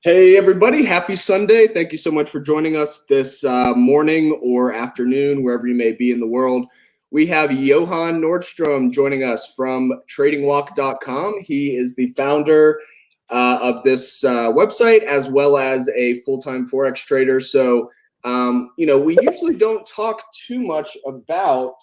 Hey everybody, happy Sunday. Thank you so much for joining us this morning or afternoon, wherever you may be in the world. We have Johan Nordstrom joining us from tradingwalk.com. He is the founder of this website as well as a full-time Forex trader. So, we usually don't talk too much about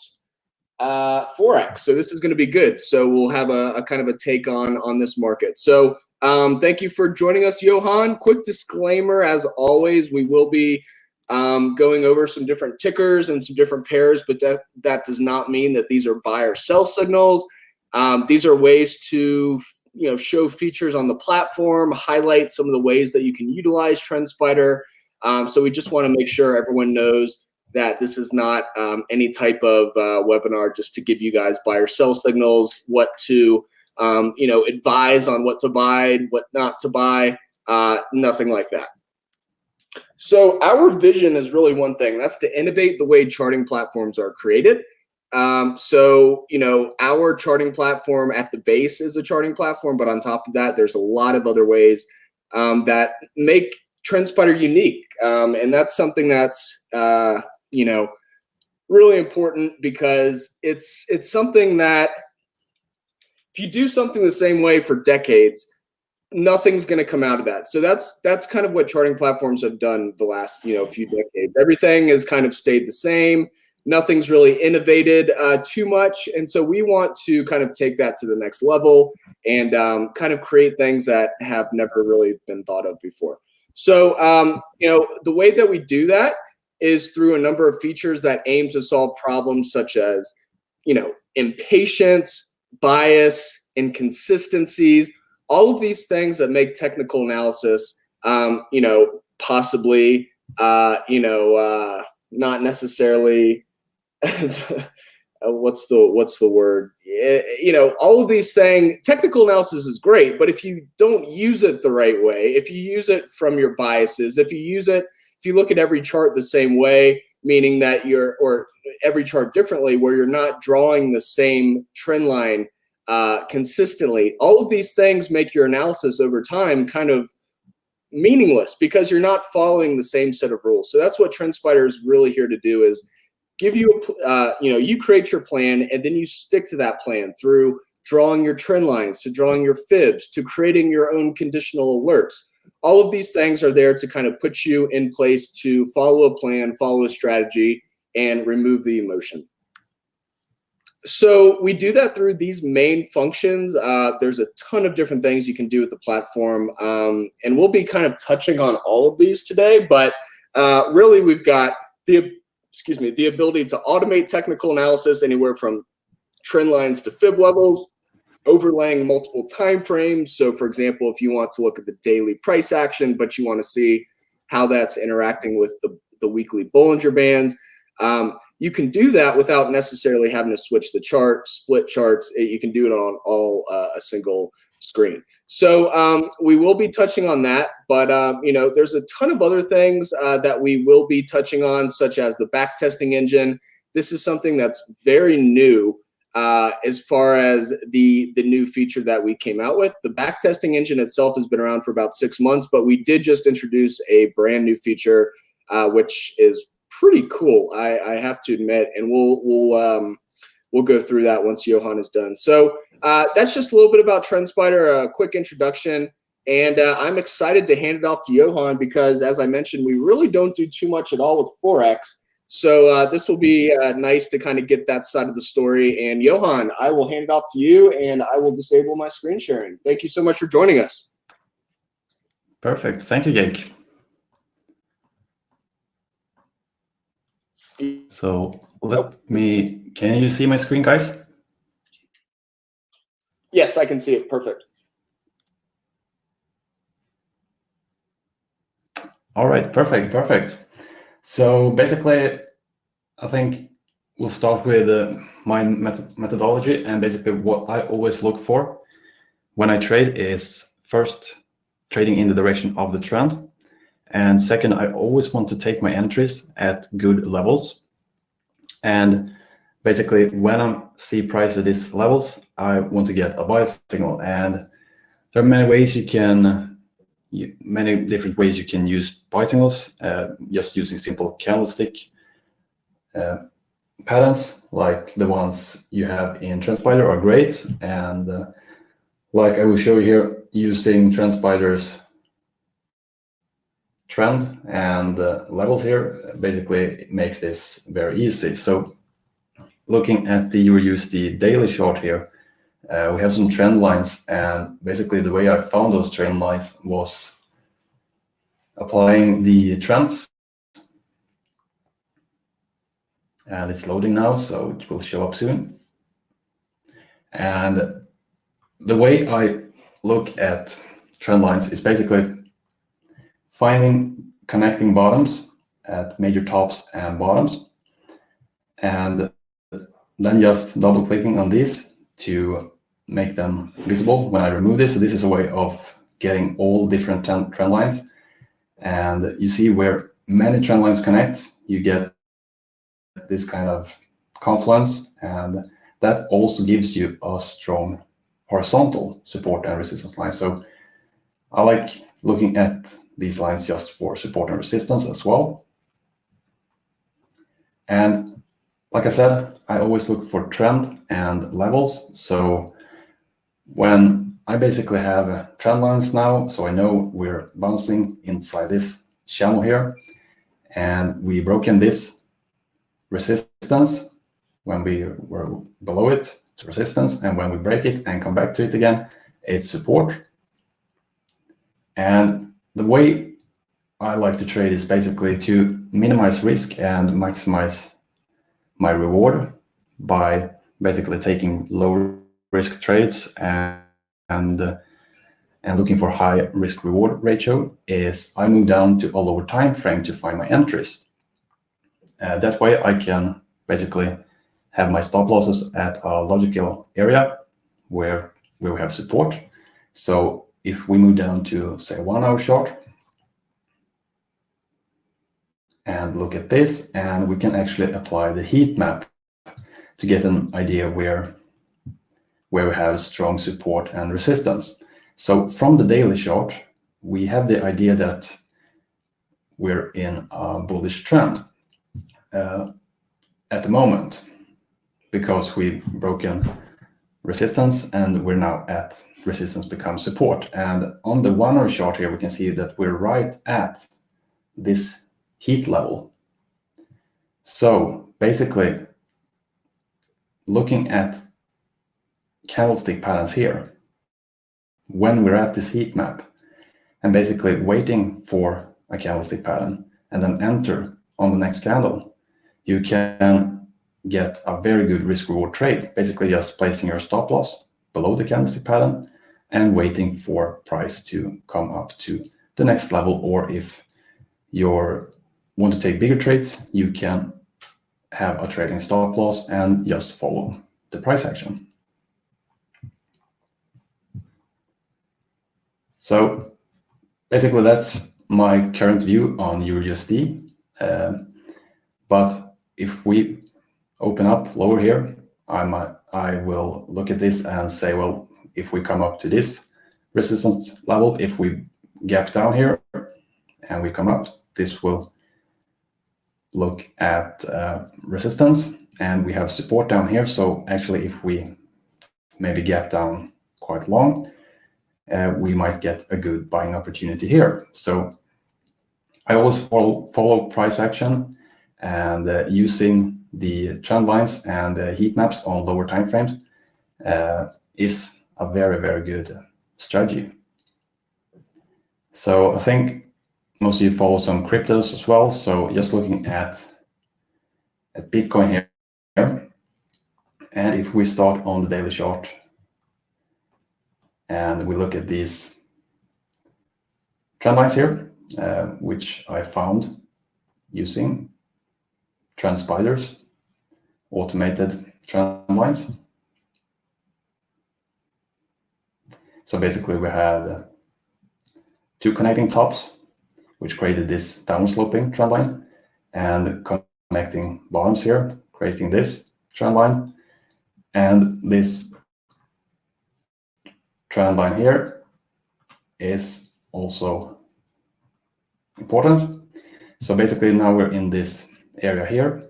Forex. So this is going to be good. So we'll have a kind of a take on this market. So thank you for joining us, Johan. Quick disclaimer, as always, we will be going over some different tickers and some different pairs, but that does not mean that these are buy or sell signals. These are ways to show features on the platform, highlight some of the ways that you can utilize TrendSpider. So we just want to make sure everyone knows that this is not any type of webinar just to give you guys buy or sell signals, what to advise on what to buy, what not to buy, nothing like that. So our vision is really one thing. That's to innovate the way charting platforms are created. Our charting platform at the base is a charting platform, but on top of that, there's a lot of other ways that make TrendSpider unique. And that's something that's, really important, because it's something that if you do something the same way for decades, nothing's going to come out of that. So that's kind of what charting platforms have done the last few decades. Everything has kind of stayed the same. Nothing's really innovated too much, and so we want to kind of take that to the next level and kind of create things that have never really been thought of before. So the way that we do that is through a number of features that aim to solve problems such as impatience, bias, inconsistencies, all of these things that make technical analysis, possibly, not necessarily, what's the word? All of these things, technical analysis is great, but if you don't use it the right way, if you use it from your biases, if you look at every chart the same way, meaning that or every chart differently, where you're not drawing the same trend line consistently, all of these things make your analysis over time kind of meaningless because you're not following the same set of rules. So that's what TrendSpider is really here to do, is give you you create your plan, and then you stick to that plan through drawing your trend lines, to drawing your fibs, to creating your own conditional alerts. All of these things are there to kind of put you in place to follow a plan, follow a strategy, and remove the emotion. So we do that through these main functions. There's a ton of different things you can do with the platform, and we'll be kind of touching on all of these today. But really, we've got the ability to automate technical analysis anywhere from trend lines to fib levels, overlaying multiple time frames. So for example, if you want to look at the daily price action, but you want to see how that's interacting with the weekly Bollinger Bands, you can do that without necessarily having to switch the chart, split charts. You can do it on all a single screen. So we will be touching on that, but there's a ton of other things that we will be touching on, such as the backtesting engine. This is something that's very new as far as the new feature that we came out with. The backtesting engine itself has been around for about 6 months, but we did just introduce a brand new feature, which is pretty cool, I have to admit, and we'll go through that once Johan is done. So that's just a little bit about TrendSpider, a quick introduction, and I'm excited to hand it off to Johan because, as I mentioned, we really don't do too much at all with Forex. So this will be nice to kind of get that side of the story. And Johan, I will hand it off to you, and I will disable my screen sharing. Thank you so much for joining us. Perfect. Thank you, Jake. So can you see my screen, guys? Yes, I can see it. Perfect. All right, perfect. So basically, I think we'll start with my methodology, and basically what I always look for when I trade is first trading in the direction of the trend. And second, I always want to take my entries at good levels. And basically, when I see price at these levels, I want to get a buy signal. And there are many ways you can many different ways you can use bicycles. Just using simple candlestick patterns like the ones you have in TrendSpider are great. And like I will show you here, using TrendSpider's trend and levels here basically makes this very easy. So looking at the EURUSD daily chart here, we have some trend lines, and basically the way I found those trend lines was applying the trends. And it's loading now, so it will show up soon. And the way I look at trend lines is basically finding connecting bottoms at major tops and bottoms, and then just double clicking on these to make them visible when I remove this. So this is a way of getting all different trend lines. And you see where many trend lines connect, you get this kind of confluence, and that also gives you a strong horizontal support and resistance line. So I like looking at these lines just for support and resistance as well. And like I said, I always look for trend and levels. So when I basically have trend lines now, so I know we're bouncing inside this channel here, and we broken this resistance when we were below it, it's resistance, and when we break it and come back to it again, it's support. And the way I like to trade is basically to minimize risk and maximize my reward by basically taking low risk trades and looking for high risk reward ratio. Is I move down to a lower time frame to find my entries. That way I can basically have my stop losses at a logical area where we have support. So if we move down to, say, 1 hour chart and look at this, and we can actually apply the heat map to get an idea where we have strong support and resistance. So from the daily chart, we have the idea that we're in a bullish trend at the moment, because we've broken resistance and we're now at resistance becomes support. And on the 1 hour chart here, we can see that we're right at this heat level. So basically, looking at candlestick patterns here, when we're at this heat map and basically waiting for a candlestick pattern and then enter on the next candle, you can get a very good risk reward trade, basically just placing your stop loss below the candlestick pattern and waiting for price to come up to the next level. Or if you want to take bigger trades, you can have a trading stop loss and just follow the price action. So basically that's my current view on EURUSD. But if we open up lower here, I will look at this and say, well, if we come up to this resistance level, if we gap down here and we come up, this will look at resistance, and we have support down here. So actually, if we maybe gap down quite long, we might get a good buying opportunity here. So I always follow price action, and using the trend lines and the heat maps on lower time frames is a very, very good strategy. So I think most of you follow some cryptos as well. So just looking at Bitcoin here, and if we start on the daily chart and we look at these trend lines here, which I found using TrendSpider's automated trend lines. So basically we had two connecting tops, which created this downward sloping trend line, and connecting bottoms here, creating this trend line. And this trend line here is also important. So basically now we're in this area here,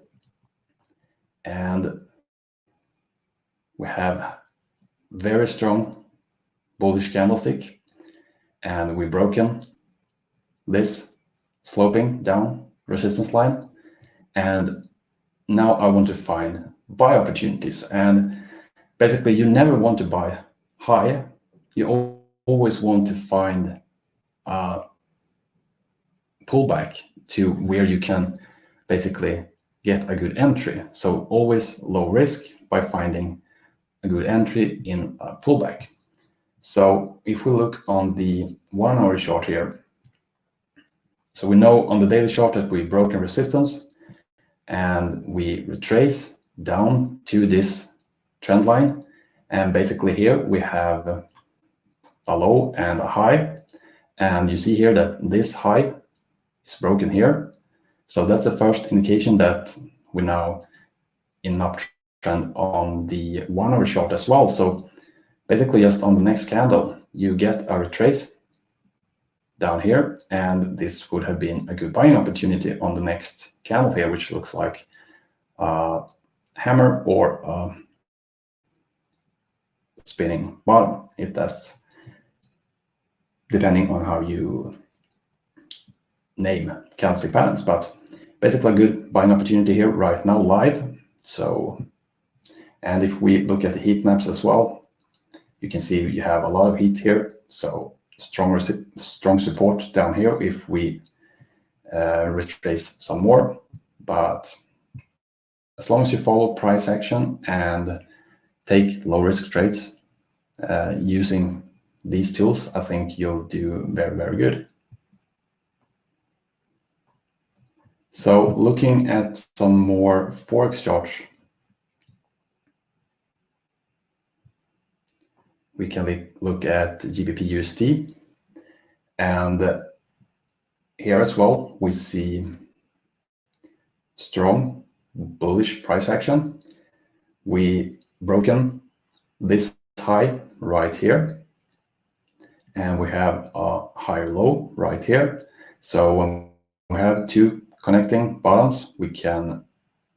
and we have very strong bullish candlestick, and we've broken this sloping down resistance line, and now I want to find buy opportunities. And basically you never want to buy high, you always want to find a pullback to where you can basically get a good entry. So always low risk by finding a good entry in a pullback. So if we look on the 1 hour chart here, so we know on the daily chart that we've broken resistance and we retrace down to this trend line. And basically here we have a low and a high. And you see here that this high is broken here. So that's the first indication that we're now in an uptrend on the 1 hour chart as well. So basically just on the next candle, you get a retrace down here, and this would have been a good buying opportunity on the next candle here, which looks like a hammer or a spinning bottom, if that's depending on how you name candlestick patterns. But basically a good buying opportunity here right now live. So, and if we look at the heat maps as well, you can see you have a lot of heat here. So strong support down here if we retrace some more. But as long as you follow price action and take low risk trades using these tools, I think you'll do very, very good. So looking at some more Forex charts, we can look at GBP USD, and here as well we see strong bullish price action. We broken this high right here, and we have a higher low right here. So when we have two connecting bottoms, we can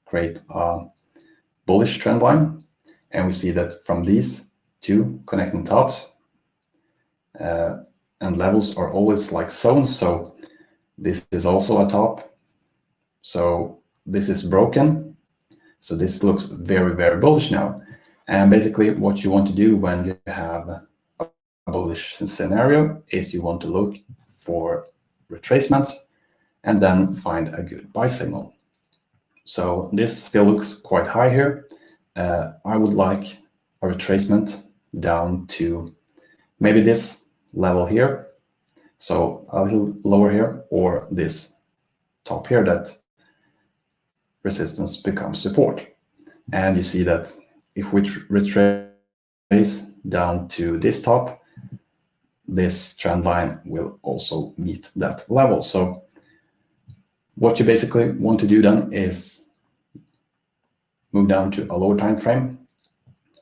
create a bullish trend line, and we see that from these two connecting tops and levels are always like zones. So this is also a top, so this is broken, so this looks very, very bullish now. And basically what you want to do when you have a bullish scenario is you want to look for retracements and then find a good buy signal. So this still looks quite high here. I would like a retracement down to maybe this level here, so a little lower here, or this top here, that resistance becomes support. And you see that if we retrace down to this top, this trend line will also meet that level. So what you basically want to do then is move down to a lower time frame,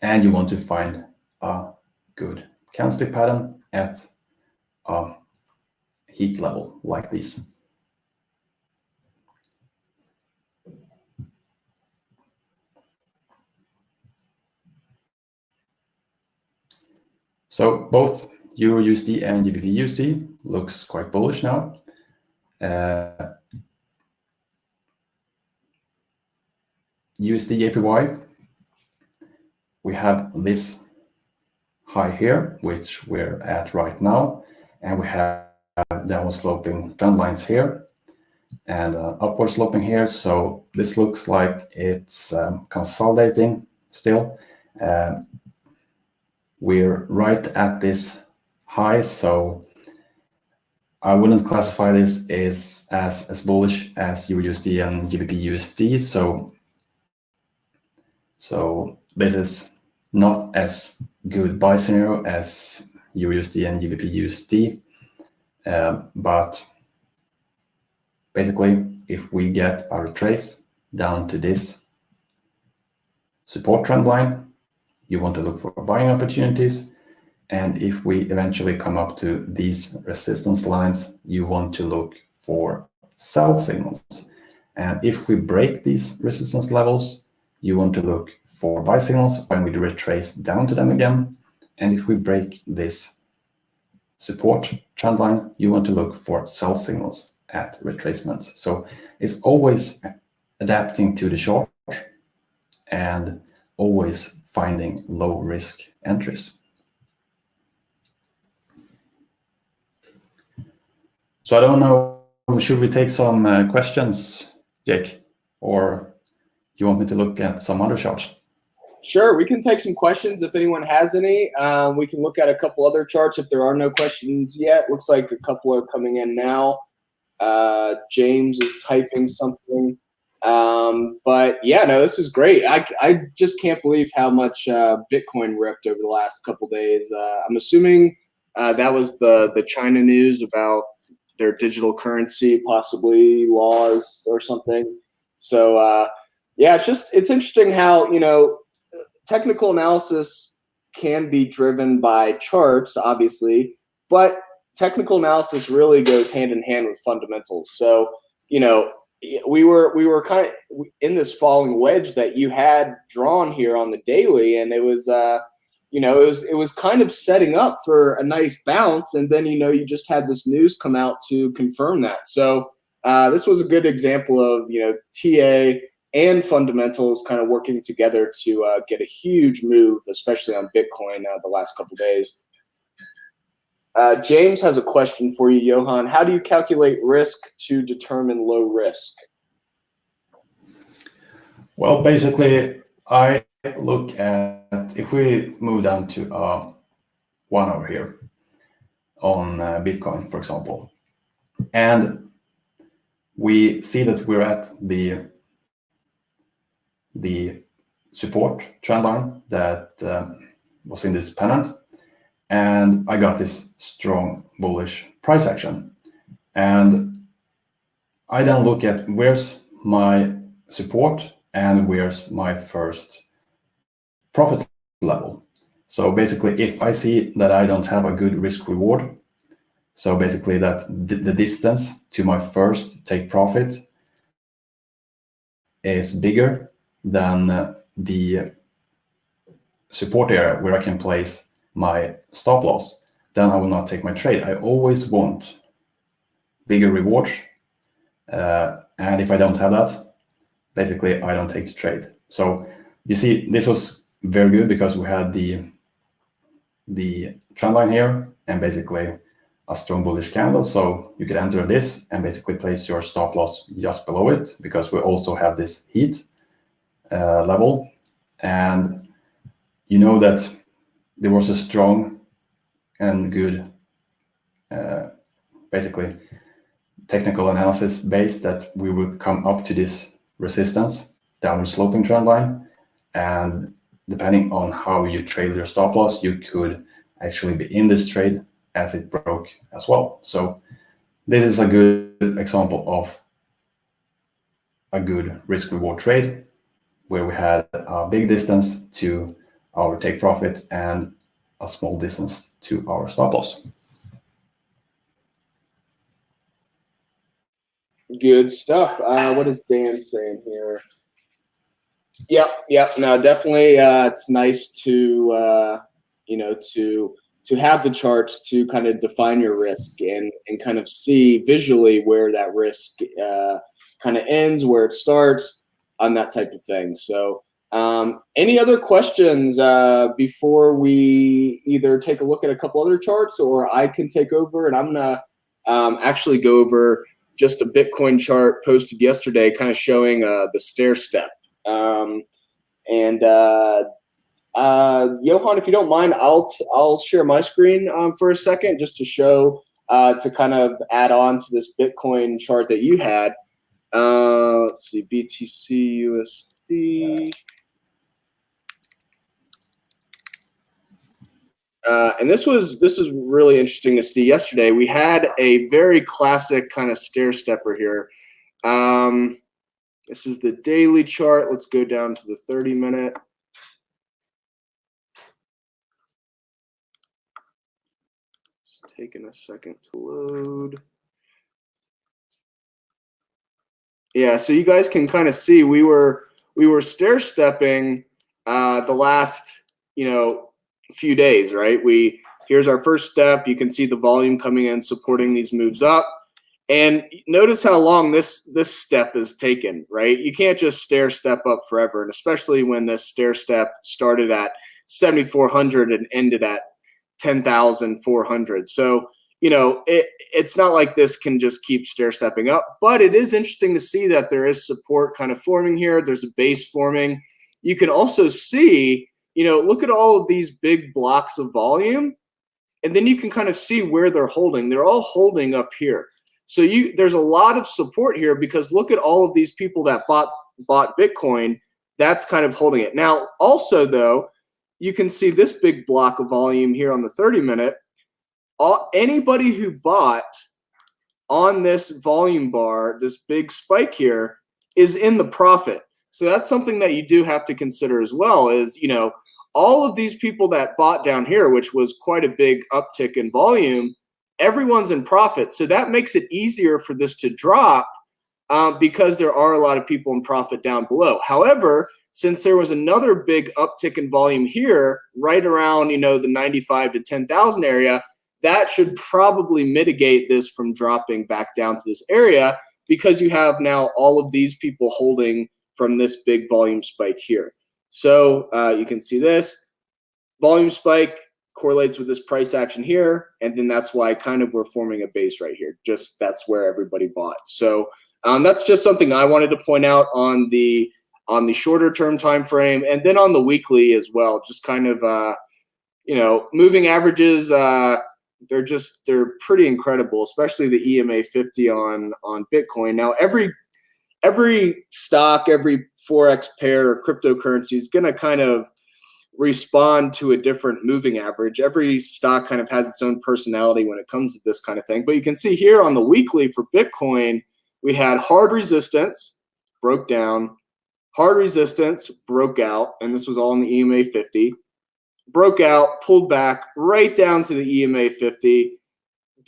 and you want to find a good candlestick pattern at a heat level like this. So both Euro USD and GBP USD looks quite bullish now. USD APY, we have this high here, which we're at right now, and we have downward sloping trend lines here and upward sloping here. So this looks like it's consolidating still. We're right at this high, so I wouldn't classify this as bullish as Euro USD and GBP USD. So this is not as good buy scenario as Euro USD and GBP USD, but basically if we get a retrace down to this support trend line, you want to look for buying opportunities. And if we eventually come up to these resistance lines, you want to look for sell signals. And if we break these resistance levels, you want to look for buy signals when we retrace down to them again. And if we break this support trend line, you want to look for sell signals at retracements. So it's always adapting to the short and always finding low risk entries. So I don't know, should we take some questions, Jake, or you want me to look at some other charts? Sure, we can take some questions if anyone has any. We can look at a couple other charts if there are no questions yet. Looks like a couple are coming in now. James is typing something. But yeah, no, this is great. I just can't believe how much Bitcoin ripped over the last couple days. I'm assuming that was the China news about their digital currency, possibly laws or something. So yeah, it's interesting how, you know, technical analysis can be driven by charts, obviously, but technical analysis really goes hand in hand with fundamentals. So, you know, we were kind of in this falling wedge that you had drawn here on the daily, and it was you know, it was kind of setting up for a nice bounce, and then, you know, you just had this news come out to confirm that. So this was a good example of, you know, TA and fundamentals kind of working together to get a huge move, especially on Bitcoin the last couple of days. James has a question for you, Johan. How do you calculate risk to determine low risk? Well, basically, I look at, if we move down to 1 over here on Bitcoin, for example, and we see that we're at the support trend line that was in this pennant, and I got this strong bullish price action. And I then look at where's my support and where's my first profit level. So basically, if I see that I don't have a good risk reward, so basically that the distance to my first take profit is bigger than the support area where I can place my stop loss, then I will not take my trade. I always want bigger rewards. And if I don't have that, basically I don't take the trade. So you see, this was very good because we had the trend line here and basically a strong bullish candle. So you could enter this and basically place your stop loss just below it, because we also have this heat level. And you know that there was a strong and good basically technical analysis base that we would come up to this resistance, downward sloping trend line. And depending on how you trade your stop loss, you could actually be in this trade as it broke as well. So this is a good example of a good risk reward trade where we had a big distance to our take profit and a small distance to our stop loss. Good stuff. What is Dan saying here? Yep. No, definitely. It's nice to you know, to have the charts to kind of define your risk and kind of see visually where that risk kind of ends, where it starts, on that type of thing. So, any other questions before we either take a look at a couple other charts, or I can take over, and I'm gonna actually go over just a Bitcoin chart posted yesterday, kind of showing the stair step. Johan, if you don't mind, I'll share my screen for a second just to show to kind of add on to this Bitcoin chart that you had. Let's see, BTC USD. And this was really interesting to see yesterday. We had a very classic kind of stair stepper here. This is the daily chart. Let's go down to the 30-minute. taking a second to load. Yeah, so you guys can kind of see we were stair stepping the last few days, right? Here's our first step. You can see the volume coming in, supporting these moves up. And notice how long this step is taken, right? You can't just stair step up forever, and especially when this stair step started at 7,400 and ended at 10,400. So it's not like this can just keep stair stepping up, but it is interesting to see that there is support kind of forming here. There's a base forming. You can also see, look at all of these big blocks of volume, and then you can kind of see where they're holding. They're all holding up here. So there's a lot of support here because look at all of these people that bought Bitcoin. That's kind of holding it. Now, also though, you can see this big block of volume here on the 30-minute. Anybody who bought on this volume bar, this big spike here, is in the profit. So that's something that you do have to consider as well is, all of these people that bought down here, which was quite a big uptick in volume, everyone's in profit. So that makes it easier for this to drop because there are a lot of people in profit down below. However, since there was another big uptick in volume here, right around, the 95 to 10,000 area, that should probably mitigate this from dropping back down to this area because you have now all of these people holding from this big volume spike here. So you can see this volume spike correlates with this price action here, and then that's why kind of we're forming a base right here. Just that's where everybody bought. So that's just something I wanted to point out on the shorter term time frame, and then on the weekly as well. Just kind of moving averages. They're pretty incredible, especially the EMA 50 on Bitcoin. Now every stock, every forex pair or cryptocurrency is going to kind of respond to a different moving average. Every stock kind of has its own personality when it comes to this kind of thing. But you can see here on the weekly for Bitcoin, we had hard resistance, broke down, hard resistance, broke out, and this was all in the EMA 50. Broke out, pulled back right down to the EMA 50.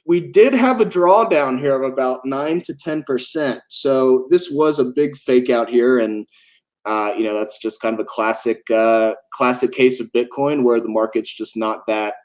We did have a drawdown here of about 9 to 10%. So this was a big fake out here, and that's just kind of a classic case of Bitcoin where the market's just not that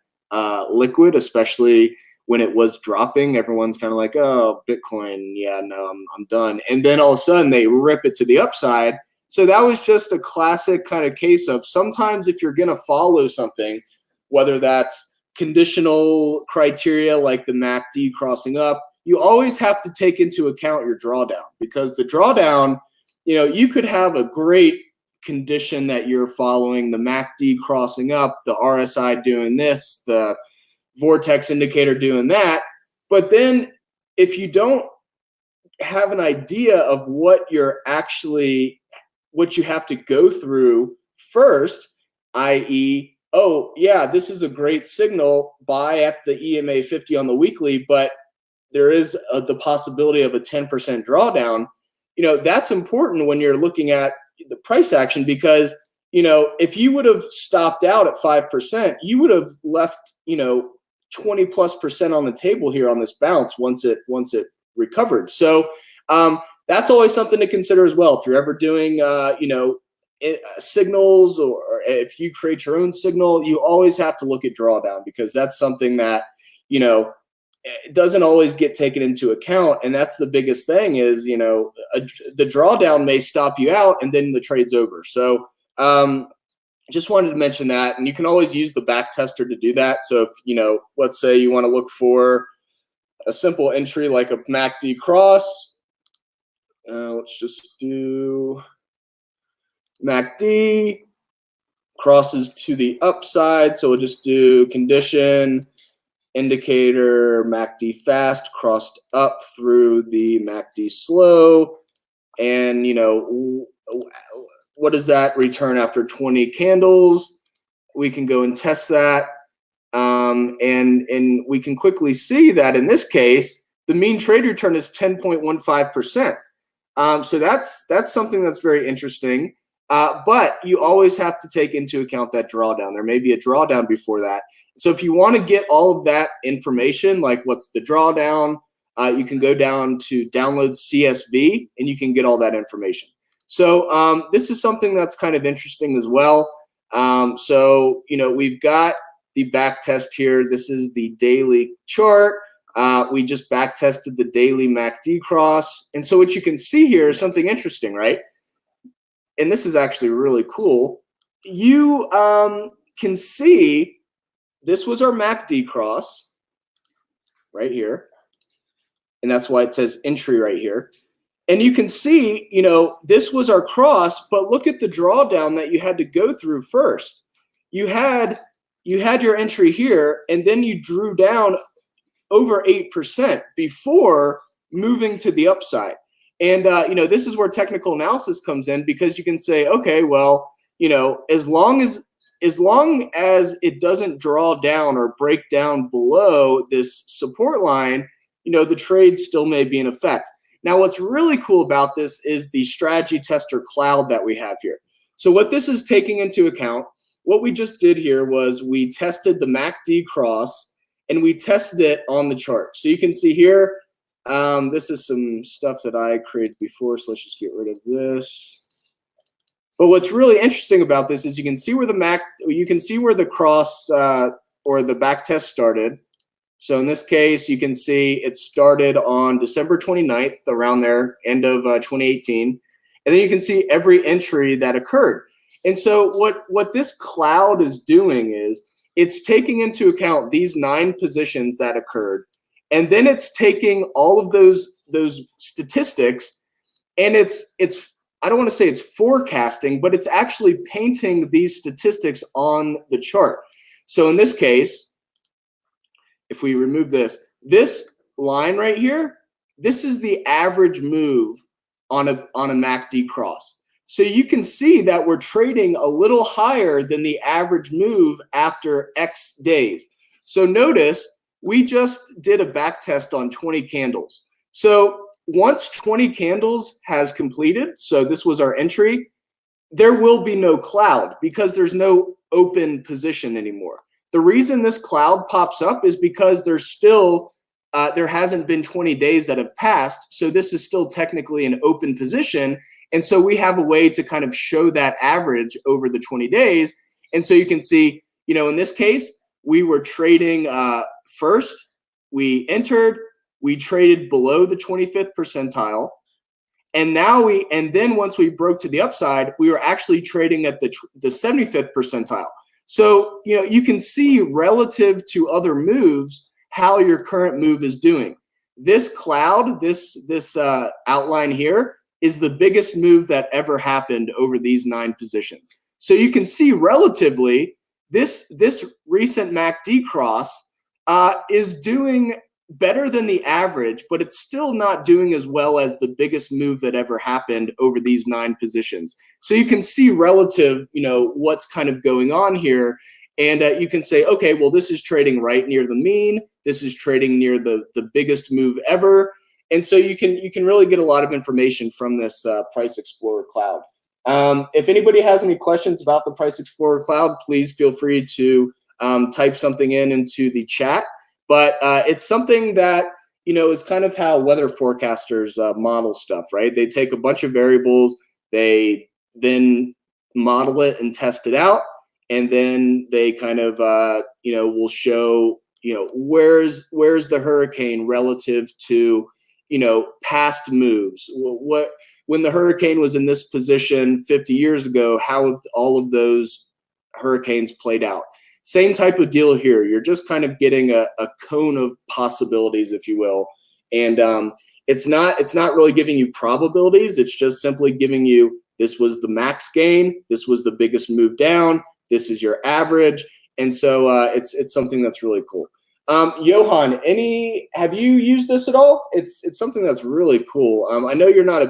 liquid, especially when it was dropping. Everyone's kind of like, oh, Bitcoin, yeah, no, I'm done. And then all of a sudden they rip it to the upside. So that was just a classic kind of case of sometimes if you're going to follow something, whether that's conditional criteria like the MACD crossing up, you always have to take into account your drawdown, because the drawdown, you could have a great condition that you're following, the MACD crossing up, the RSI doing this, the vortex indicator doing that. But then if you don't have an idea of what you have to go through first, i.e., oh, yeah, this is a great signal, buy at the EMA 50 on the weekly, but there is the possibility of a 10% drawdown. That's important when you're looking at the price action, because, if you would have stopped out at 5%, you would have left, 20+% on the table here on this bounce once it recovered. So that's always something to consider as well. If you're ever doing, signals, or if you create your own signal, you always have to look at drawdown, because that's something that, it doesn't always get taken into account. And that's the biggest thing is, the drawdown may stop you out and then the trade's over. So just wanted to mention that. And you can always use the back tester to do that. So if, let's say you want to look for a simple entry like a MACD cross, let's just do MACD crosses to the upside. So we'll just do condition, indicator, MACD fast, crossed up through the MACD slow. And, what does that return after 20 candles? We can go and test that. And we can quickly see that in this case, the mean trade return is 10.15%. So that's something that's very interesting. But you always have to take into account that drawdown. There may be a drawdown before that. So if you want to get all of that information, like what's the drawdown, you can go down to download CSV and you can get all that information. So this is something that's kind of interesting as well. So, we've got the back test here. This is the daily chart. We just back tested the daily MACD cross. And so what you can see here is something interesting, right? And this is actually really cool. You can see this was our MACD cross right here. And that's why it says entry right here. And you can see, this was our cross, but look at the drawdown that you had to go through first. You had your entry here, and then you drew down over 8% before moving to the upside. And, this is where technical analysis comes in, because you can say, okay, well, as long as it doesn't draw down or break down below this support line, the trade still may be in effect. Now, what's really cool about this is the strategy tester cloud that we have here. So what this is taking into account, what we just did here was we tested the MACD cross and we tested it on the chart. So you can see here, this is some stuff that I created before, so let's just get rid of this. But what's really interesting about this is you can see where the cross or the back test started. So in this case, you can see it started on December 29th, around there, end of 2018. And then you can see every entry that occurred. And so what this cloud is doing is it's taking into account these 9 positions that occurred. And then it's taking all of those statistics, and it's I don't want to say it's forecasting, but it's actually painting these statistics on the chart. So in this case, if we remove this line right here, this is the average move on a MACD cross. So you can see that we're trading a little higher than the average move after X days. So notice we just did a back test on 20 candles. So once 20 candles has completed, so this was our entry, there will be no cloud because there's no open position anymore. The reason this cloud pops up is because there's still, there hasn't been 20 days that have passed, so this is still technically an open position, and so we have a way to kind of show that average over the 20 days, and so you can see, in this case, we were trading first, we entered, we traded below the 25th percentile, and then once we broke to the upside, we were actually trading at the 75th percentile. So, you can see relative to other moves how your current move is doing. This cloud, this outline here is the biggest move that ever happened over these 9 positions. So you can see relatively this recent MACD cross is doing better than the average, but it's still not doing as well as the biggest move that ever happened over these 9 positions. So you can see relative, what's kind of going on here. And you can say, okay, well, this is trading right near the mean. This is trading near the biggest move ever. And so you can really get a lot of information from this Price Explorer Cloud. If anybody has any questions about the Price Explorer Cloud, please feel free to type something into the chat. But it's something that, is kind of how weather forecasters model stuff, right? They take a bunch of variables, they then model it and test it out, and then they kind of, will show, where's the hurricane relative to, past moves. When the hurricane was in this position 50 years ago, how have all of those hurricanes played out? Same type of deal here. You're just kind of getting a cone of possibilities, if you will. And it's not really giving you probabilities. It's just simply giving you, this was the max gain, this was the biggest move down, this is your average. And so it's something that's really cool. Johan, have you used this at all? It's something that's really cool. I know you're not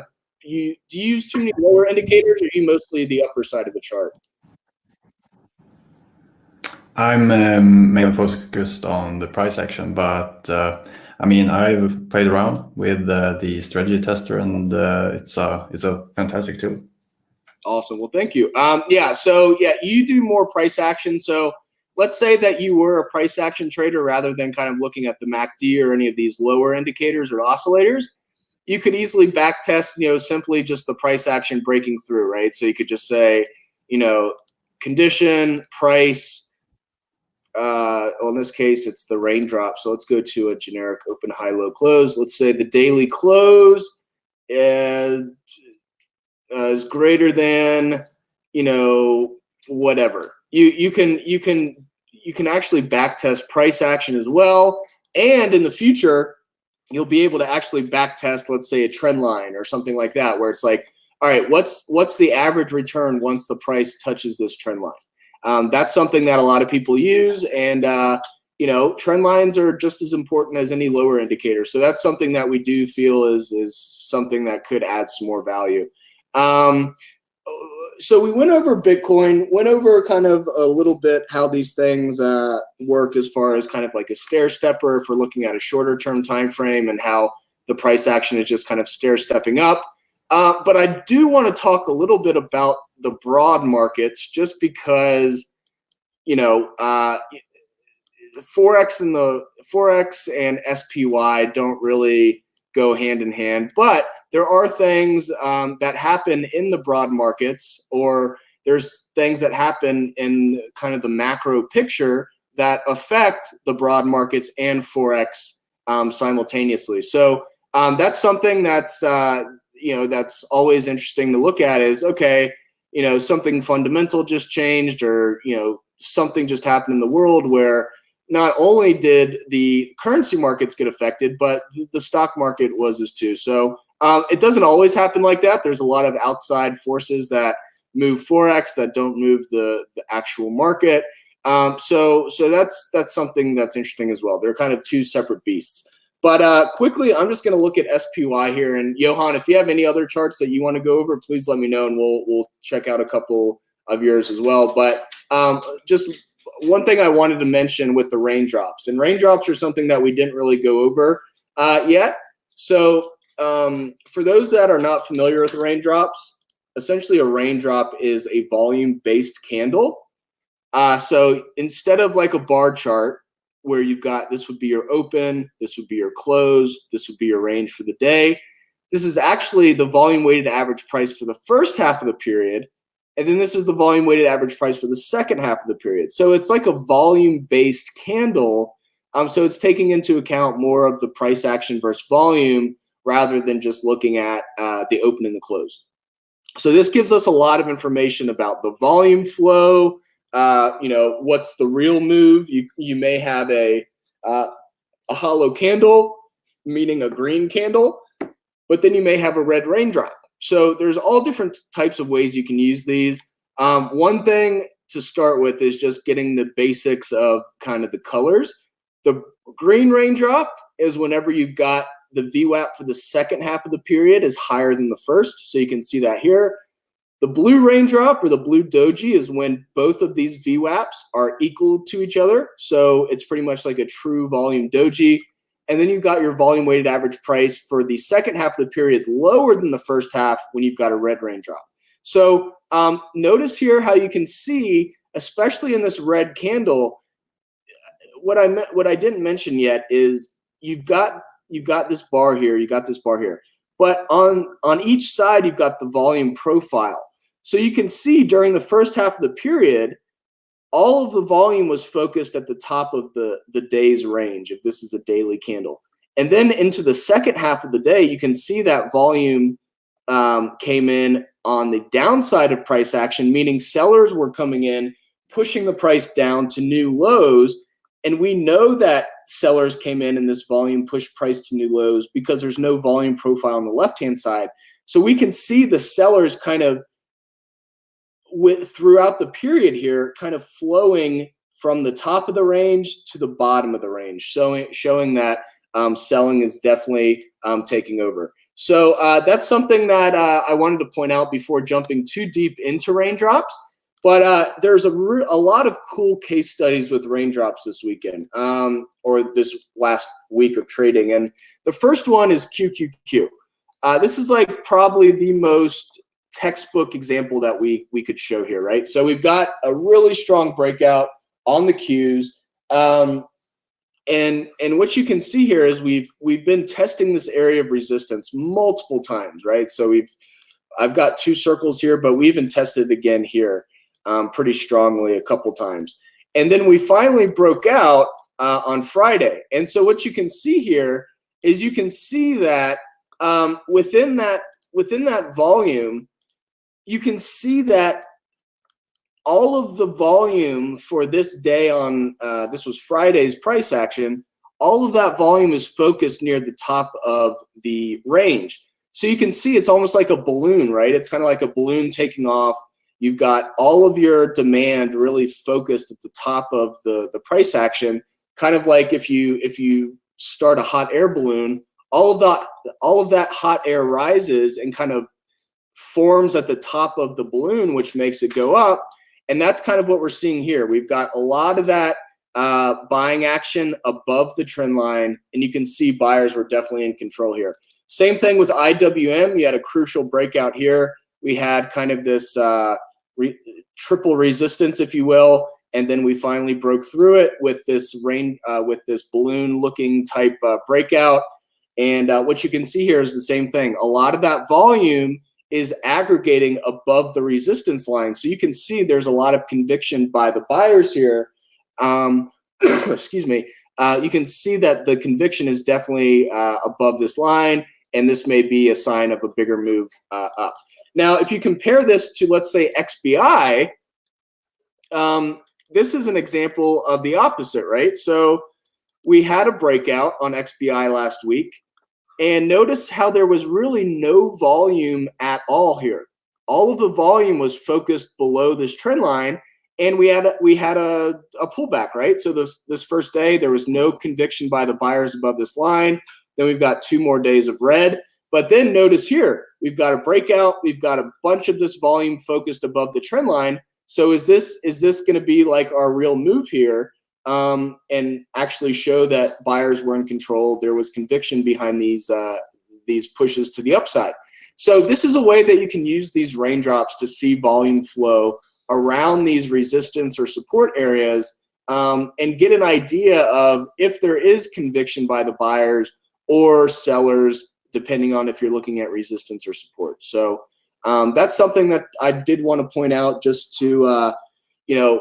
do you use too many lower indicators, or are you mostly the upper side of the chart? I'm mainly focused on the price action, but I've played around with the strategy tester, and it's a fantastic tool. Awesome. Well, thank you. So you do more price action. So let's say that you were a price action trader rather than kind of looking at the MACD or any of these lower indicators or oscillators. You could easily back test, simply just the price action breaking through, right? So you could just say, condition, price. Well, in this case, it's the raindrop. So let's go to a generic open, high, low, close. Let's say the daily close is greater than, whatever. You can actually back test price action as well. And in the future, you'll be able to actually back test, let's say, a trend line or something like that, where it's like, all right, what's the average return once the price touches this trend line? That's something that a lot of people use, and trend lines are just as important as any lower indicator. So that's something that we do feel is something that could add some more value. So we went over Bitcoin, went over kind of a little bit how these things work as far as kind of like a stair stepper if we're looking at a shorter term time frame, and how the price action is just kind of stair stepping up. But I do want to talk a little bit about the broad markets, just because Forex and SPY don't really go hand in hand, but there are things that happen in the broad markets, or there's things that happen in kind of the macro picture that affect the broad markets and Forex simultaneously. So that's something that's that's always interesting to look at. Is okay, something fundamental just changed, or something just happened in the world where not only did the currency markets get affected, but the stock market was as too. So it doesn't always happen like that. There's a lot of outside forces that move Forex that don't move the actual market. So that's something that's interesting as well. They're kind of two separate beasts. But quickly, I'm just going to look at SPY here. And Johan, if you have any other charts that you want to go over, please let me know, and we'll check out a couple of yours as well. But just one thing I wanted to mention with the raindrops, and raindrops are something that we didn't really go over yet. So for those that are not familiar with raindrops, essentially a raindrop is a volume-based candle. So instead of like a bar chart where you've got, this would be your open, this would be your close, this would be your range for the day, this is actually the volume-weighted average price for the first half of the period. And then this is the volume-weighted average price for the second half of the period. So it's like a volume-based candle. So it's taking into account more of the price action versus volume rather than just looking at the open and the close. So this gives us a lot of information about the volume flow. What's the real move? You may have a hollow candle, meaning a green candle, but then you may have a red raindrop. So there's all different types of ways you can use these. One thing to start with is just getting the basics of kind of the colors. The green raindrop is whenever you've got the VWAP for the second half of the period is higher than the first. So you can see that here. The blue raindrop, or the blue doji, is when both of these VWAPs are equal to each other. So it's pretty much like a true volume doji. And then you've got your volume weighted average price for the second half of the period lower than the first half when you've got a red raindrop. So notice here how you can see, especially in this red candle, what I didn't mention yet is you've got this bar here, you got this bar here, but on each side you've got the volume profile. So you can see during the first half of the period, all of the volume was focused at the top of the day's range, if this is a daily candle. And then into the second half of the day, you can see that volume came in on the downside of price action, meaning sellers were coming in, pushing the price down to new lows. And we know that sellers came in this volume pushed price to new lows because there's no volume profile on the left-hand side. So we can see the sellers kind of throughout the period here, kind of flowing from the top of the range to the bottom of the range, showing that selling is definitely taking over. So that's something that I wanted to point out before jumping too deep into raindrops. But there's a lot of cool case studies with raindrops this weekend, or this last week of trading. And the first one is QQQ. This is like probably the most textbook example that we could show here, right? So we've got a really strong breakout on the Qs. And what you can see here is we've been testing this area of resistance multiple times, right? So I've got 2 circles here, but we even tested again here pretty strongly a couple times. And then we finally broke out on Friday. And so what you can see here is you can see that within that volume, you can see that all of the volume for this day on, this was Friday's price action, all of that volume is focused near the top of the range. So you can see it's almost like a balloon, right? It's kind of like a balloon taking off. You've got all of your demand really focused at the top of the price action, kind of like if you start a hot air balloon, all of that hot air rises and kind of forms at the top of the balloon, which makes it go up. And that's kind of what we're seeing here. We've got a lot of that buying action above the trend line, and you can see buyers were definitely in control here. Same thing with IWM. You had a crucial breakout here. We had kind of this triple resistance, if you will, and then we finally broke through it with this with this balloon-looking type breakout. And what you can see here is the same thing. A lot of that volume is aggregating above the resistance line. So you can see there's a lot of conviction by the buyers here. Excuse me. You can see that the conviction is definitely above this line, and this may be a sign of a bigger move up. Now, if you compare this to, let's say, XBI, this is an example of the opposite, right? So we had a breakout on XBI last week. And notice how there was really no volume at all here. All of the volume was focused below this trend line, and we had a pullback, right? So this first day there was no conviction by the buyers above this line. Then we've got 2 more days of red. But then notice here, we've got a breakout. We've got a bunch of this volume focused above the trend line. So is this going to be like our real move here? And actually show that buyers were in control. There was conviction behind these pushes to the upside. So this is a way that you can use these raindrops to see volume flow around these resistance or support areas and get an idea of if there is conviction by the buyers or sellers, depending on if you're looking at resistance or support. So that's something that I did want to point out just to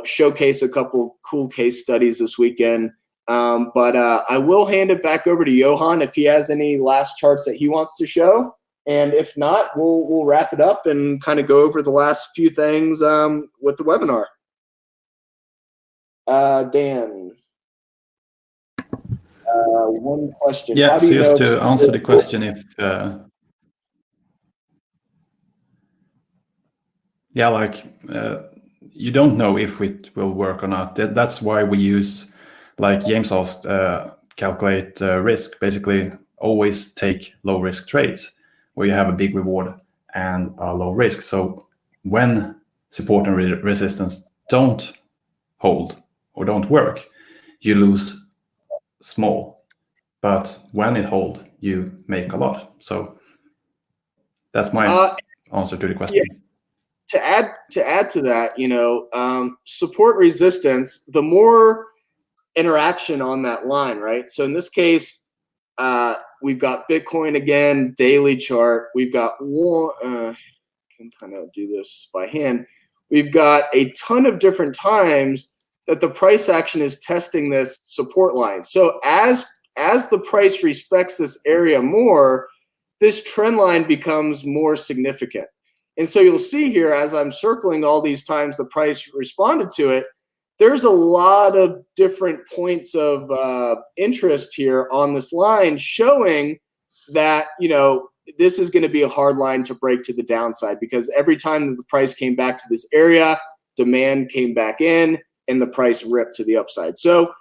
showcase a couple cool case studies this weekend. But I will hand it back over to Johan if he has any last charts that he wants to show. And if not, we'll wrap it up and kind of go over the last few things with the webinar. Dan, one question. Yeah, so just to answer the question, if you don't know if it will work or not. That's why we use, like James asked, calculate risk. Basically, always take low risk trades where you have a big reward and a low risk. So when support and resistance don't hold or don't work, you lose small. But when it holds, you make a lot. So that's my answer to the question. Yeah. To add to that, support resistance, the more interaction on that line, right? So in this case, we've got Bitcoin again, daily chart. We've got one, can kind of do this by hand. We've got a ton of different times that the price action is testing this support line. So as the price respects this area more, this trend line becomes more significant. And so you'll see here, as I'm circling all these times the price responded to it, there's a lot of different points of interest here on this line showing that, this is going to be a hard line to break to the downside, because every time that the price came back to this area, demand came back in and the price ripped to the upside. So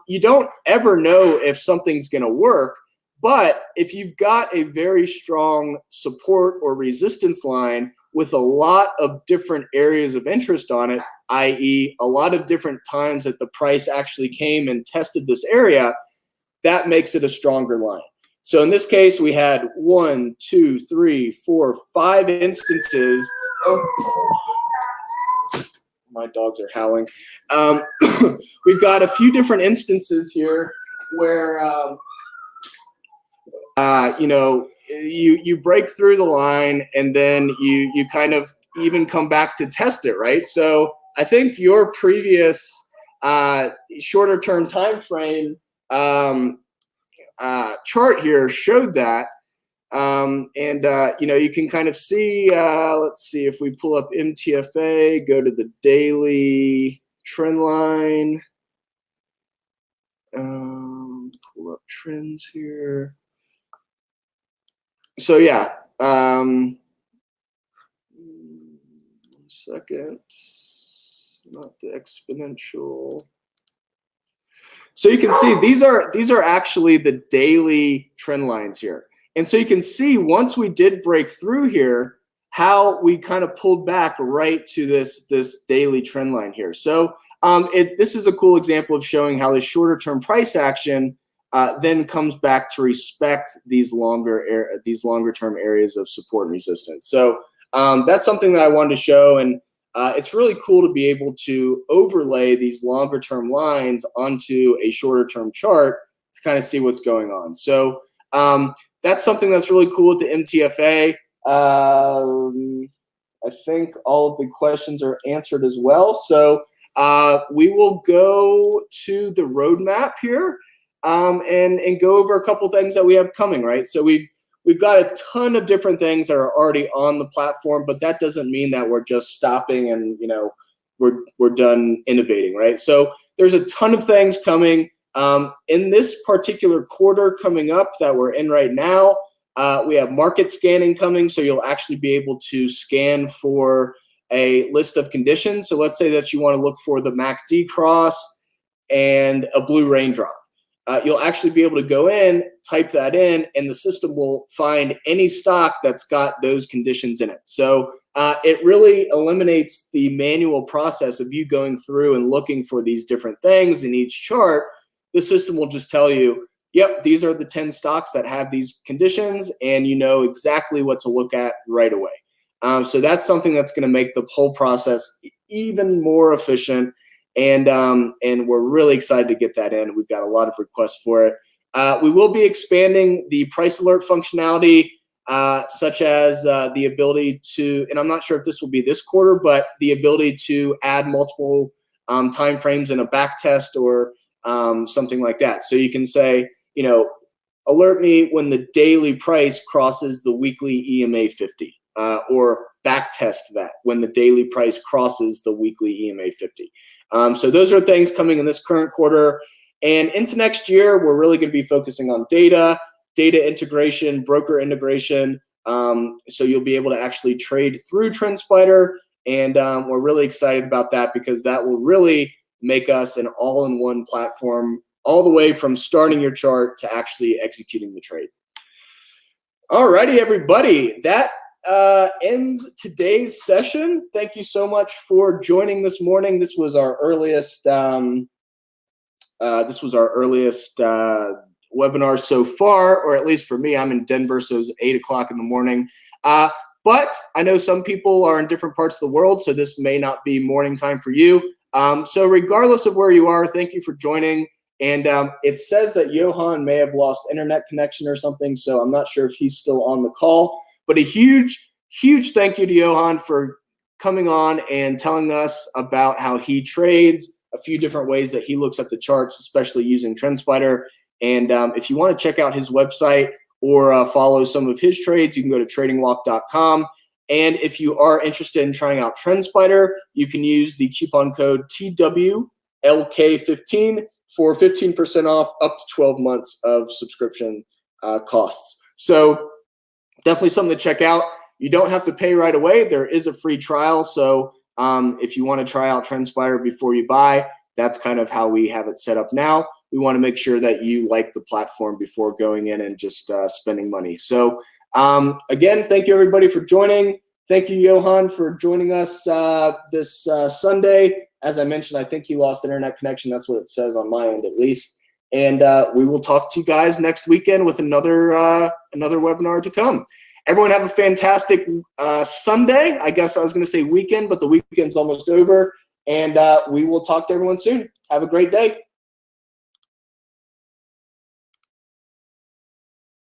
you don't ever know if something's going to work. But if you've got a very strong support or resistance line with a lot of different areas of interest on it, i.e. a lot of different times that the price actually came and tested this area, that makes it a stronger line. So in this case, we had 1, 2, 3, 4, 5 instances. my dogs are howling. We've got a few different instances here where you break through the line and then you kind of even come back to test it, right? So I think your previous shorter term time frame chart here showed that. You can kind of see, let's see if we pull up MTFA, go to the daily trend line, pull up trends here. So yeah, 1 second, not the exponential. So you can see these are actually the daily trend lines here. And so you can see once we did break through here, how we kind of pulled back right to this daily trend line here. So this is a cool example of showing how the shorter term price action then comes back to respect these longer term areas of support and resistance. So that's something that I wanted to show, and it's really cool to be able to overlay these longer term lines onto a shorter term chart to kind of see what's going on. So that's something that's really cool with the MTFA. I think all of the questions are answered as well. So we will go to the roadmap here and go over a couple things that we have coming, right? So we've got a ton of different things that are already on the platform, but that doesn't mean that we're just stopping and we're done innovating, right? So there's a ton of things coming. In this particular quarter coming up that we're in right now, we have market scanning coming, so you'll actually be able to scan for a list of conditions. So let's say that you want to look for the MACD cross and a blue raindrop. You'll actually be able to go in, type that in, and the system will find any stock that's got those conditions in it. So it really eliminates the manual process of you going through and looking for these different things in each chart. The system will just tell you, yep, these are the 10 stocks that have these conditions, and you know exactly what to look at right away. So that's something that's going to make the whole process even more efficient, and we're really excited to get that in. We've got a lot of requests for it. We will be expanding the price alert functionality, such as the ability to, and I'm not sure if this will be this quarter, but the ability to add multiple time frames in a back test or something like that. So you can say, alert me when the daily price crosses the weekly EMA 50, or back test that when the daily price crosses the weekly EMA 50. So those are things coming in this current quarter. And into next year, we're really going to be focusing on data integration, broker integration. So you'll be able to actually trade through TrendSpider. And we're really excited about that because that will really make us an all-in-one platform all the way from starting your chart to actually executing the trade. All righty, everybody. That ends today's session. Thank you so much for joining this morning. This was our earliest webinar so far, or at least for me. I'm in Denver, so it's 8 o'clock in the morning. But I know some people are in different parts of the world, so this may not be morning time for you. So regardless of where you are, thank you for joining. And it says that Johan may have lost internet connection or something, so I'm not sure if he's still on the call. But a huge, huge thank you to Johan for coming on and telling us about how he trades, a few different ways that he looks at the charts, especially using TrendSpider. And if you want to check out his website or follow some of his trades, you can go to tradingwalk.com. And if you are interested in trying out TrendSpider, you can use the coupon code TWLK15 for 15% off up to 12 months of subscription costs. So definitely something to check out. You don't have to pay right away. There is a free trial. So if you want to try out TrendSpider before you buy, that's kind of how we have it set up now. We want to make sure that you like the platform before going in and just spending money. So again, thank you everybody for joining. Thank you, Johan, for joining us this Sunday. As I mentioned, I think he lost internet connection. That's what it says on my end, at least. And we will talk to you guys next weekend with another webinar to come. Everyone have a fantastic Sunday. I guess I was going to say weekend, but the weekend's almost over. And we will talk to everyone soon. Have a great day.